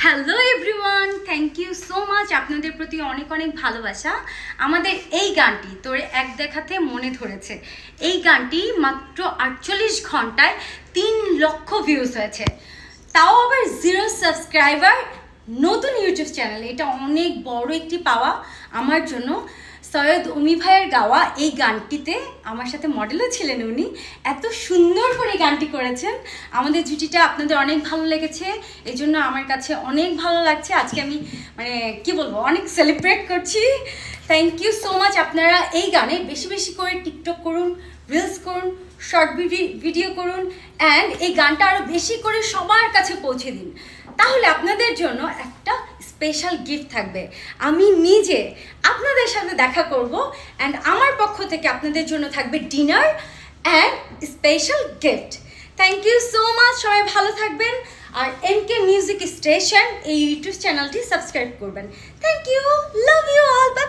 Hello everyone, thank you so much. আপনাদের প্রতি অনেক অনেক ভালোবাসা। আমাদের এই গানটি তোরে এক দেখাতে মনে ধরেছে, এই গানটি মাত্র 48 ঘন্টায় 3 লক্ষ ভিউজ হয়েছে, তাও আবার 0 সাবস্ক্রাইবার, নতুন ইউটিউব চ্যানেল। এটা অনেক বড় একটি পাওয়া আমার জন্য। সৈয়দ উমি ভাইয়ের গাওয়া এই গানটিতে আমার সাথে মডেলও ছিলেন উনি। এত সুন্দর করে গানটি করেছেন, আমাদের জুটিটা আপনাদের অনেক ভালো লেগেছে, এই জন্য আমার কাছে অনেক ভালো লাগছে। আজকে আমি কি বলবো, অনেক সেলিব্রেট করছি। Thank you so much. আপনারা এই গানে বেশি বেশি করে টিকটক করুন, রিলস করুন, শর্ট ভিডিও করুন, অ্যান্ড এই গানটা আরও বেশি করে সবার কাছে পৌঁছে দিন। তাহলে আপনাদের জন্য একটা স্পেশাল গিফট থাকবে। আমি নিজে আপনাদের সাথে দেখা করব, অ্যান্ড আমার পক্ষ থেকে আপনাদের জন্য থাকবে dinner and special gift. Thank you so much. সবাই ভালো থাকবেন, আর এমকে মিউজিক স্টেশন এই ইউটিউব চ্যানেলটি সাবস্ক্রাইব করবেন। Thank you, love you all.